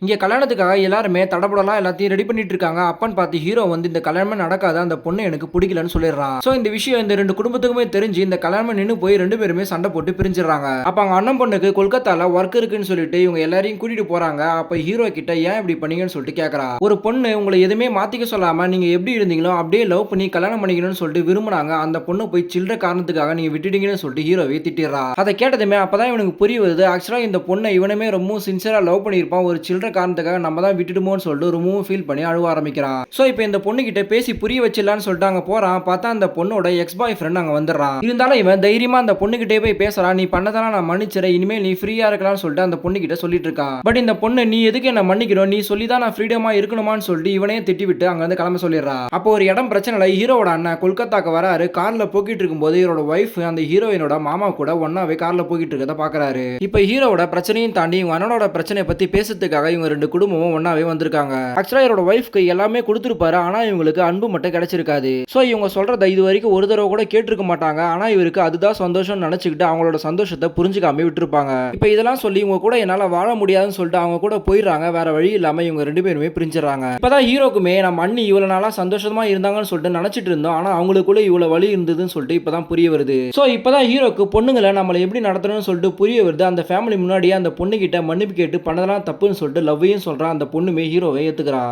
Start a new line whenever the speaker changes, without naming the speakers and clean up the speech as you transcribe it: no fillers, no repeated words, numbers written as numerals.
இங்க கல்யாணத்துக்காக எல்லாருமே தடபுடலா எல்லாத்தையும் ரெடி பண்ணிட்டு இருக்காங்க. அப்பன்னு பார்த்து ஹீரோ வந்து இந்த கல்யாணமே நடக்காது. அந்த பொண்ணு எனக்கு புடிக்கலன்னு சொல்லிடுறான். சோ இந்த விஷயம் இந்த 2 குடும்பத்துக்குமே தெரிஞ்சு இந்த கல்யாணம் நின்னு போய் 2 பேருமே சண்டை போட்டு பிரிஞ்சிடுறாங்க. அப்ப அவங்க அண்ணன் பொண்ணுக்கு கொல்கத்தால ஒர்க் இருக்குன்னு சொல்லிட்டு இவங்க எல்லாரையும் கூட்டிட்டு போறாங்க. அப்ப ஹீரோ கிட்ட ஏன் இப்படி பண்ணீங்கன்னு சொல்லிட்டு கேக்குறா. ஒரு பொண்ணு உங்களை எதுவுமே மாத்திக்க சொல்லாம நீங்க எப்படி இருந்தீங்களோ அப்படியே லவ் பண்ணி கல்யாணம் பண்ணிக்கணும்னு சொல்லிட்டு விரும்புனாங்க. அந்த பொண்ணு போய் சில்லற காரணத்துக்காக நீங்க விட்டுட்டீங்கன்னு சொல்லிட்டு ஹீரோவை திட்டிடுறா. அதை கேட்டதுமே அப்பதான் இவனுக்கு புரிய வருது. ஆக்சுவலா இந்த பொண்ணை இவனுமே ரொம்ப சின்சியரா லவ் பண்ணியிருப்பான். ஒரு சில்லற காரணத்துக்காக நம்ம தான் விட்டுடுமோன்னு சொல்லிட்டு ரொம்பவும் ஃபீல் பண்ணி அழுவ ஆரம்பிக்கிறான். சோ இப்போ இந்த பொண்ணு கிட்ட பேசி புரிய வச்சிடலாம்னு சொல்லிட்டு அங்க போறான். பார்த்தா அந்த பொண்ணோட எக்ஸ் பாய் ஃப்ரெண்ட் அங்க வந்துடுறான். இருந்தாலும் இவன் தைரியமா அந்த பொண்ணுகிட்டே போய் பேசுறான். நீ பண்ணதெல்லாம் நான் மன்னிச்சிடறேன், இனிமேல் நீ ஃப்ரீயா இருக்கலாம்னு சொல்லிட்டு அந்த பொண்ணு கிட்ட சொல்லிட்டு இருக்கான். பட் இந்த பொண்ணு நீ எதுக்கு என்ன மன்னிக்கணும், நீ சொல்லிதான் நான் ஃப்ரீடமா இருக்கணுமான்னு சொல்லிட்டு இவனையே திட்டி விட்டு அங்க இருந்து கிளம்ப சொல்லிடுறா. அப்போ ஒரு இடம் பிரச்சனை இல்லை. ஹீரோட அண்ணன் கொல்கத்தாக்கு வராரு. கார்ல போக்கிட்டு இருக்கும்போது இவரோட ஒய்ஃப் அந்த ஹீரோயினோட மாமா கூட ஒன்னாவே கார்ல போக்கிட்டு இருக்கத பாக்குறாரு. இப்போ ஹீரோட பிரச்சனையும் தாண்டி இவங்க அண்ணனோட பிரச்சனையை பத்தி பேசுறதுக்காக இவங்க 2 குடும்பமும் ஒன்னாவே வந்திருக்காங்க. ஆக்சுவலா இவரோட ஒய்ஃப்க்கு எல்லாமே கொடுத்துருப்பாரு. ஆனா இவங்களுக்கு அன்பு மட்டும் கிடைச்சிருக்காது. சோ இவங்க சொல்றத இது வரைக்கும் ஒரு தடவை கூட கேட்டிருக்க மாட்டாங்க. ஆனா இவருக்கு அதுதான் சந்தோஷம் நினைச்சுக்கிட்டு அவங்களோட சந்தோஷத்தை புரிஞ்சுக்காம விட்டுருப்பாங்க. இப்ப இதெல்லாம் சொல்லி இவங்க கூட என்னால வாழ முடியாதுன்னு சொல்லிட்டு அவங்க கூட போயிடுறாங்க. வேற வழி இல்லாம இவங்க 2 பேருமே பிரிஞ்சிடறாங்க. இப்பதான் ஹீரோக்குமே நம்ம அண்ணி இவ்வளவு நாளா சந்தோஷமா இருந்தாங்கன்னு சொல்லிட்டு நினைச்சிட்டு இருந்தோம். ஆனா அவங்களுக்குள்ள இவ்வளவு வழி இருந்ததுன்னு சொல்லிட்டு இப்பதான் புரிய வருது. சோ இப்பதான் ஹீரோக்கு பொண்ணுங்களை நம்மள எப்படி நடத்தணும்னு சொல்லிட்டு புரிய வருது. அந்த ஃபேமிலி முன்னாடியே அந்த பொண்ணு கிட்ட மன்னிப்பு கேட்டு பண்ணதெல்லாம் தப்புன்னு சொல்லிட்டு லவ்வையும் சொல்றான். அந்த பொண்ணுமே ஹீரோவை ஏத்துக்கிறா.